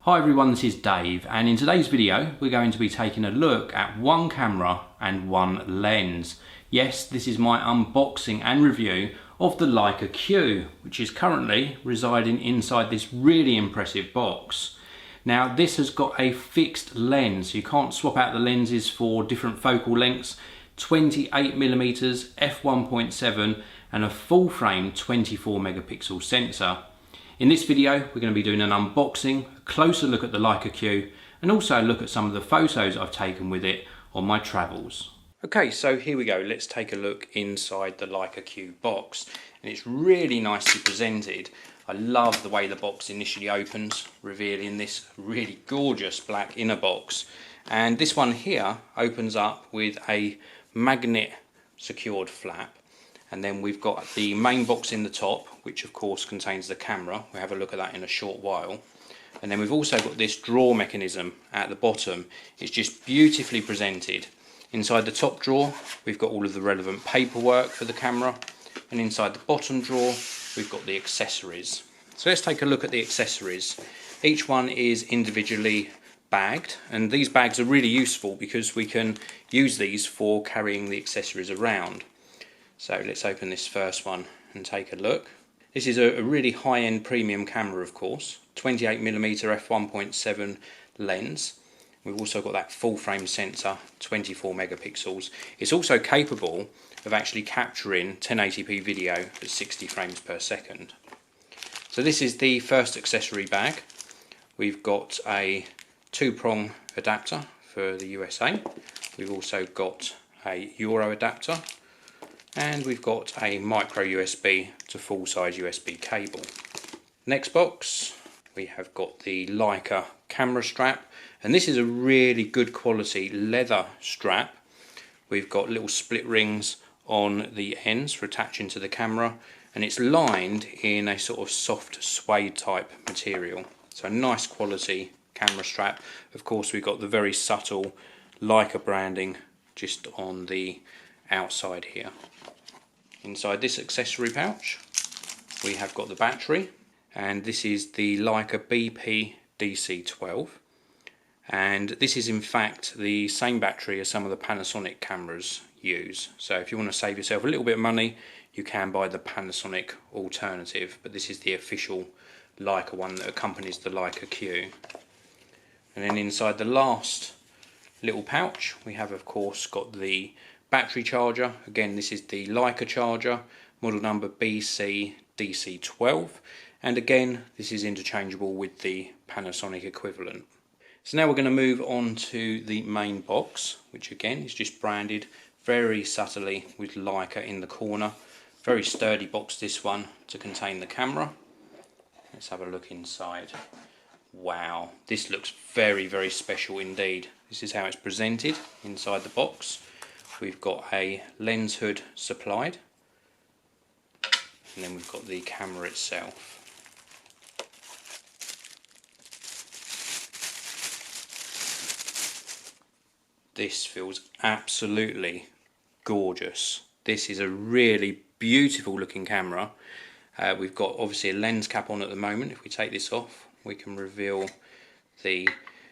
Hi everyone, this is Dave, and in today's video we're going to be taking a look at one camera and one lens. Yes, this is my unboxing and review of the Leica Q, which is currently residing inside this really impressive box. Now this has got a fixed lens, you can't swap out the lenses for different focal lengths, 28mm f1.7 and a full frame 24 megapixel sensor. In this video we're going to be doing an unboxing, a closer look at the Leica Q and also a look at some of the photos I've taken with it on my travels. Okay, so here we go, let's take a look inside the Leica Q box, and it's really nicely presented. I love the way the box initially opens, revealing this really gorgeous black inner box, and this one here opens up with a magnet secured flap. And then we've got the main box in the top, which of course contains the camera. We'll have a look at that in a short while. And then we've also got this drawer mechanism at the bottom. It's just beautifully presented. Inside the top drawer, we've got all of the relevant paperwork for the camera. And inside the bottom drawer, we've got the accessories. So let's take a look at the accessories. Each one is individually bagged, and these bags are really useful because we can use these for carrying the accessories around. So let's open this first one and take a look. This is a really high-end premium camera, of course, 28mm f1.7 lens. We've also got that full frame sensor, 24 megapixels. It's also capable of actually capturing 1080p video at 60 frames per second. So this is the first accessory bag. We've got a 2-prong adapter for the USA. We've also got a Euro adapter. And we've got a micro USB to full size USB cable. Next box, we have got the Leica camera strap, and this is a really good quality leather strap. We've got little split rings on the ends for attaching to the camera, and it's lined in a sort of soft suede type material. So nice quality camera strap. Of course we've got the very subtle Leica branding just on the outside here. Inside this accessory pouch we have got the battery, and this is the Leica BP DC12, and this is in fact the same battery as some of the Panasonic cameras use. So if you want to save yourself a little bit of money, you can buy the Panasonic alternative, but this is the official Leica one that accompanies the Leica Q. And then inside the last little pouch we have of course got the battery charger. Again, this is the Leica charger, model number BC DC12, and again this is interchangeable with the Panasonic equivalent. So now we're going to move on to the main box, which again is just branded very subtly with Leica in the corner. Very sturdy box this one to contain the camera. Let's have a look inside. Wow, this looks very, very special indeed. This is how it's presented inside the box. We've got a lens hood supplied, and then we've got the camera itself. This feels absolutely gorgeous. This is a really beautiful looking camera. We've got obviously a lens cap on at the moment. If we take this off, we can reveal the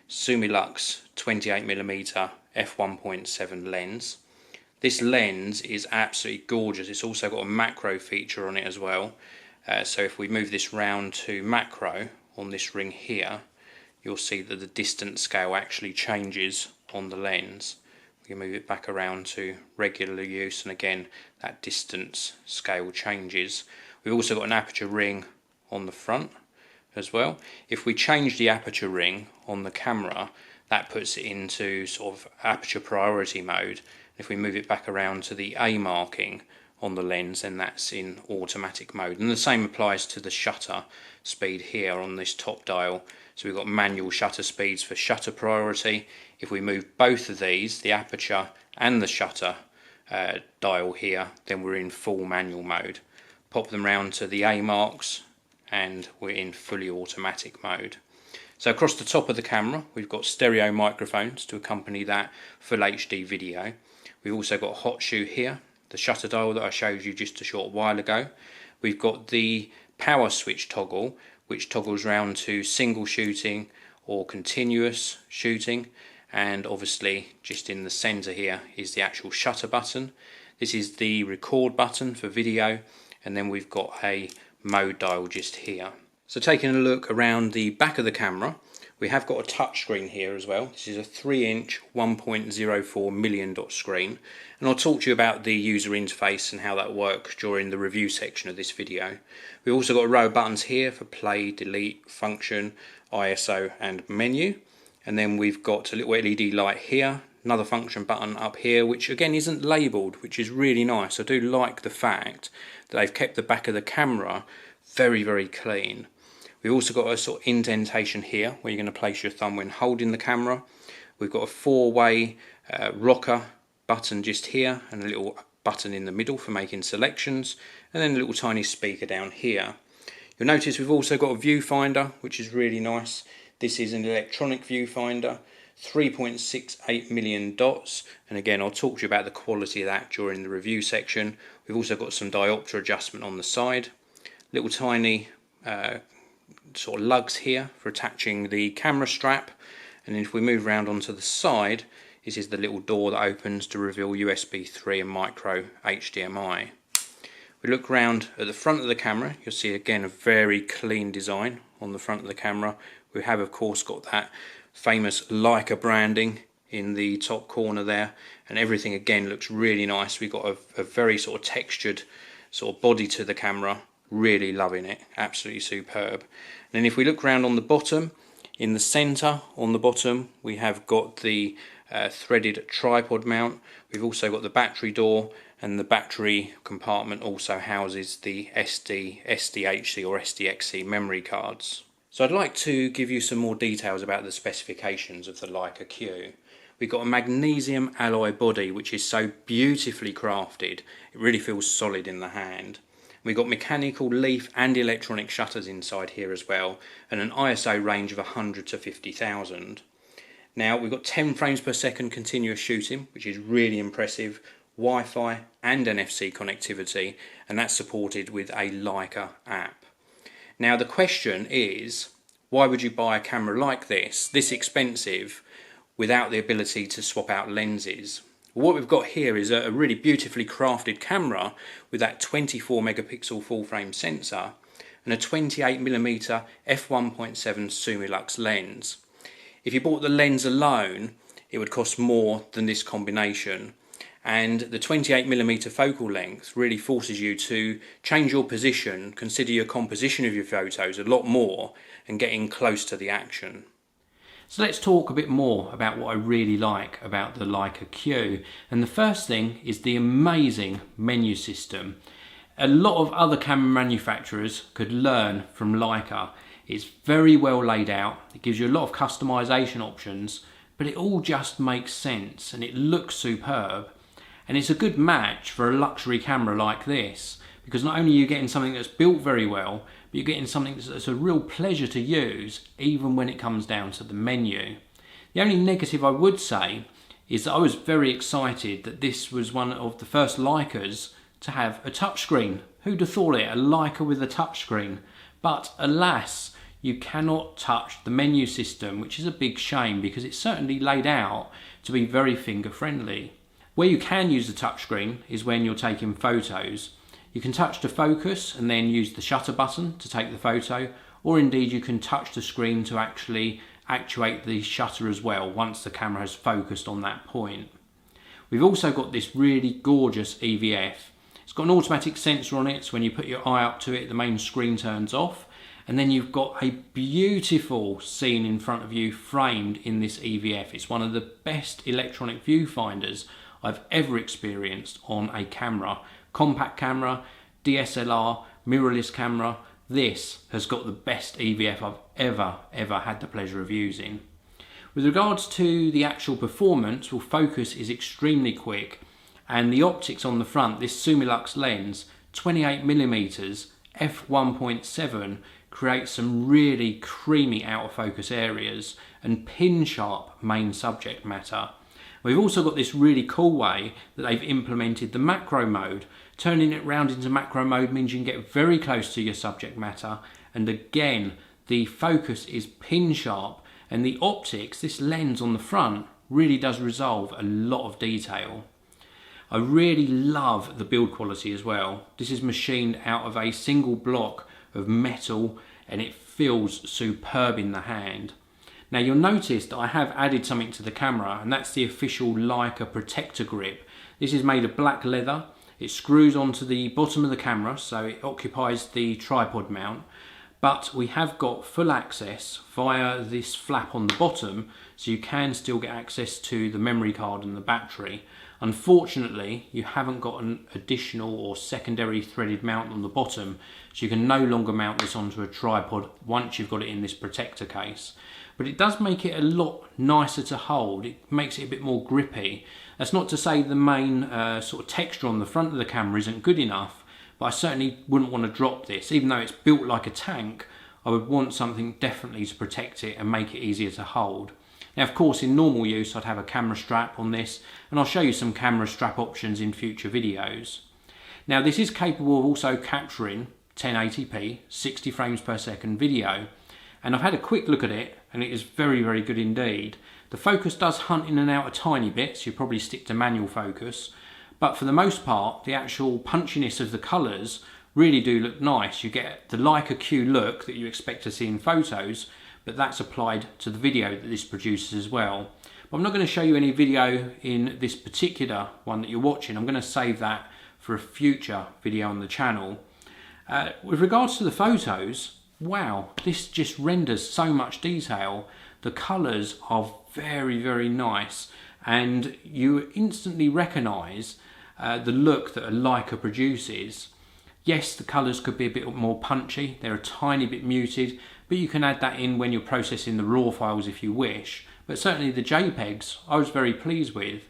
Summilux 28mm f1.7 lens. This lens is absolutely gorgeous. It's also got a macro feature on it as well. So if we move this round to macro on this ring here, you'll see that the distance scale actually changes on the lens. We can move it back around to regular use, and again that distance scale changes. We've also got an aperture ring on the front as well. If we change the aperture ring on the camera, that puts it into sort of aperture priority mode. If we move it back around to the A marking on the lens, then that's in automatic mode. And the same applies to the shutter speed here on this top dial. So we've got manual shutter speeds for shutter priority. If we move both of these, the aperture and the shutter dial here, then we're in full manual mode. Pop them round to the A marks and we're in fully automatic mode. So across the top of the camera we've got stereo microphones to accompany that full HD video. We've also got a hot shoe here, the shutter dial that I showed you just a short while ago. We've got the power switch toggle, which toggles round to single shooting or continuous shooting, and obviously just in the center here is the actual shutter button. This is the record button for video, and then we've got a mode dial just here. So taking a look around the back of the camera, we have got a touch screen here as well. This is a 3-inch 1.04 million dot screen, and I'll talk to you about the user interface and how that works during the review section of this video. We've also got a row of buttons here for play, delete, function, ISO and menu, and then we've got a little LED light here, another function button up here which again isn't labelled, which is really nice. I do like the fact that they've kept the back of the camera very clean. We've also got a sort of indentation here where you're going to place your thumb when holding the camera. We've got a 4-way rocker button just here, and a little button in the middle for making selections, and then a little tiny speaker down here. You'll notice we've also got a viewfinder, which is really nice. This is an electronic viewfinder, 3.68 million dots, and again I'll talk to you about the quality of that during the review section. We've also got some diopter adjustment on the side, little tiny sort of lugs here for attaching the camera strap, and if we move around onto the side, this is the little door that opens to reveal USB 3 and micro HDMI. We look round at the front of the camera, you'll see again a very clean design on the front of the camera. We have of course got that famous Leica branding in the top corner there, and everything again looks really nice. We've got a very sort of textured sort of body to the camera, really loving it, absolutely superb. And then if we look around on the bottom, in the center on the bottom we have got the threaded tripod mount. We've also got the battery door, and the battery compartment also houses the SD, SDHC or SDXC memory cards. So I'd like to give you some more details about the specifications of the Leica Q. We've got a magnesium alloy body which is so beautifully crafted, it really feels solid in the hand. We've got mechanical leaf and electronic shutters inside here as well, and an ISO range of 100 to 50,000. Now we've got 10 frames per second continuous shooting, which is really impressive, Wi-Fi and NFC connectivity, and that's supported with a Leica app. Now the question is, why would you buy a camera like this expensive, without the ability to swap out lenses? What we've got here is a really beautifully crafted camera with that 24 megapixel full frame sensor and a 28mm f1.7 Sumilux lens. If you bought the lens alone, it would cost more than this combination, and the 28mm focal length really forces you to change your position, consider your composition of your photos a lot more, and getting close to the action. So let's talk a bit more about what I really like about the Leica Q, and the first thing is the amazing menu system. A lot of other camera manufacturers could learn from Leica. It's very well laid out, it gives you a lot of customization options, but it all just makes sense and it looks superb. And it's a good match for a luxury camera like this, because not only are you getting something that's built very well, but you're getting something that's a real pleasure to use, even when it comes down to the menu. The only negative I would say is that I was very excited that this was one of the first Leicas to have a touchscreen. Who'd have thought it, a Leica with a touchscreen? But alas, you cannot touch the menu system, which is a big shame because it's certainly laid out to be very finger friendly. Where you can use the touchscreen is when you're taking photos. You can touch to focus and then use the shutter button to take the photo, or indeed you can touch the screen to actually actuate the shutter as well once the camera has focused on that point. We've also got this really gorgeous EVF. It's got an automatic sensor on it, so when you put your eye up to it the main screen turns off, and then you've got a beautiful scene in front of you framed in this EVF. It's one of the best electronic viewfinders I've ever experienced on a camera. Compact camera, DSLR, mirrorless camera, this has got the best EVF I've ever had the pleasure of using. With regards to the actual performance, well, focus is extremely quick, and the optics on the front, this Sumilux lens, 28mm f1.7, creates some really creamy out of focus areas and pin sharp main subject matter. We've also got this really cool way that they've implemented the macro mode. Turning it round into macro mode means you can get very close to your subject matter, and again the focus is pin sharp And the optics, this lens on the front, really does resolve a lot of detail. I really love the build quality as well. This is machined out of a single block of metal and it feels superb in the hand. Now you'll notice that I have added something to the camera, and that's the official Leica protector grip. This is made of black leather. It screws onto the bottom of the camera so it occupies the tripod mount, but we have got full access via this flap on the bottom, so you can still get access to the memory card and the battery. Unfortunately, you haven't got an additional or secondary threaded mount on the bottom, so you can no longer mount this onto a tripod once you've got it in this protector case. But it does make it a lot nicer to hold. It makes it a bit more grippy. That's not to say the main sort of texture on the front of the camera isn't good enough, but I certainly wouldn't want to drop this. Even though it's built like a tank, I would want something definitely to protect it and make it easier to hold. Now of course in normal use I'd have a camera strap on this, and I'll show you some camera strap options in future videos. Now this is capable of also capturing 1080p 60 frames per second video, and I've had a quick look at it and it is very, very good indeed. The focus does hunt in and out a tiny bit, so you probably stick to manual focus, but for the most part the actual punchiness of the colours really do look nice. You get the Leica Q look that you expect to see in photos, but that's applied to the video that this produces as well. But I'm not going to show you any video in this particular one that you're watching. I'm going to save that for a future video on the channel. With regards to the photos, wow, this just renders so much detail. The colours are very, very nice, and you instantly recognise the look that a Leica produces. Yes, the colours could be a bit more punchy, they're a tiny bit muted, but you can add that in when you're processing the raw files if you wish. But certainly the JPEGs I was very pleased with.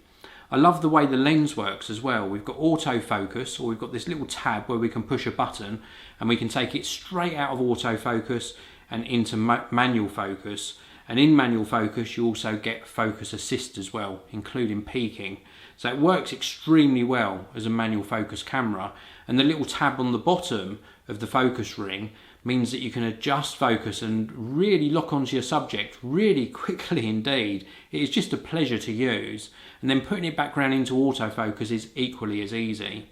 I love the way the lens works as well. We've got autofocus, or we've got this little tab where we can push a button and we can take it straight out of autofocus and into manual focus. And in manual focus you also get focus assist as well, including peaking. So it works extremely well as a manual focus camera, and the little tab on the bottom of the focus ring means that you can adjust focus and really lock onto your subject really quickly indeed. It is just a pleasure to use, and then putting it back around into autofocus is equally as easy.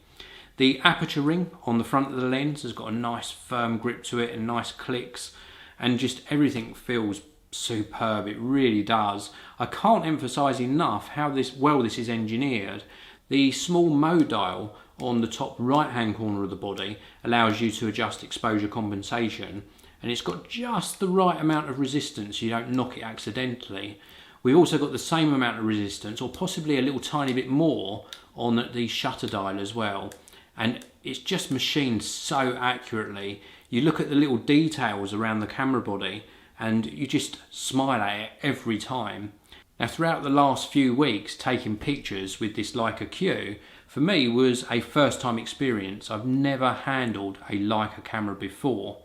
The aperture ring on the front of the lens has got a nice firm grip to it and nice clicks, and just everything feels superb. It really does. I can't emphasize enough how well this is engineered. The small mode dial on the top right hand corner of the body allows you to adjust exposure compensation, and it's got just the right amount of resistance so you don't knock it accidentally. We've also got the same amount of resistance, or possibly a little tiny bit more, on the shutter dial as well, and it's just machined so accurately. You look at the little details around the camera body and you just smile at it every time. Now throughout the last few weeks taking pictures with this Leica Q for me was a first time experience. I've never handled a Leica camera before,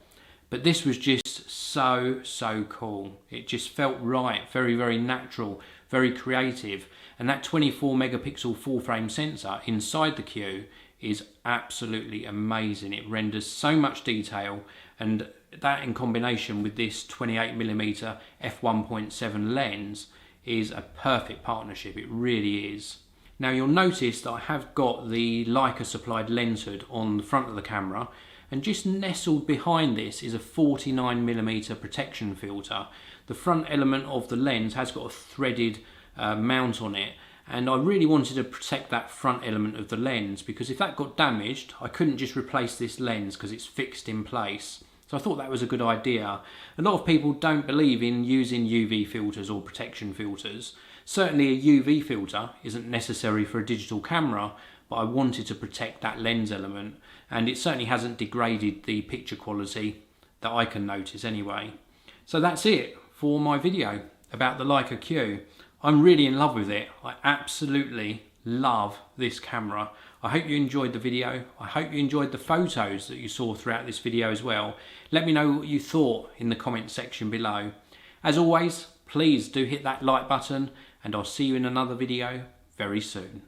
but this was just so cool. It just felt right, very, very natural, very creative, and that 24 megapixel full frame sensor inside the Q is absolutely amazing. It renders so much detail, and that in combination with this 28mm f1.7 lens is a perfect partnership. It really is. Now you'll notice that I have got the Leica supplied lens hood on the front of the camera, and just nestled behind this is a 49mm protection filter. The front element of the lens has got a threaded mount on it, and I really wanted to protect that front element of the lens, because if that got damaged I couldn't just replace this lens because it's fixed in place. So I thought that was a good idea. A lot of people don't believe in using UV filters or protection filters. Certainly a UV filter isn't necessary for a digital camera, but I wanted to protect that lens element, and it certainly hasn't degraded the picture quality that I can notice anyway. So that's it for my video about the Leica Q. I'm really in love with it. I absolutely love this camera. I hope you enjoyed the video. I hope you enjoyed the photos that you saw throughout this video as well. Let me know what you thought in the comment section below. As always, please do hit that like button, and I'll see you in another video very soon.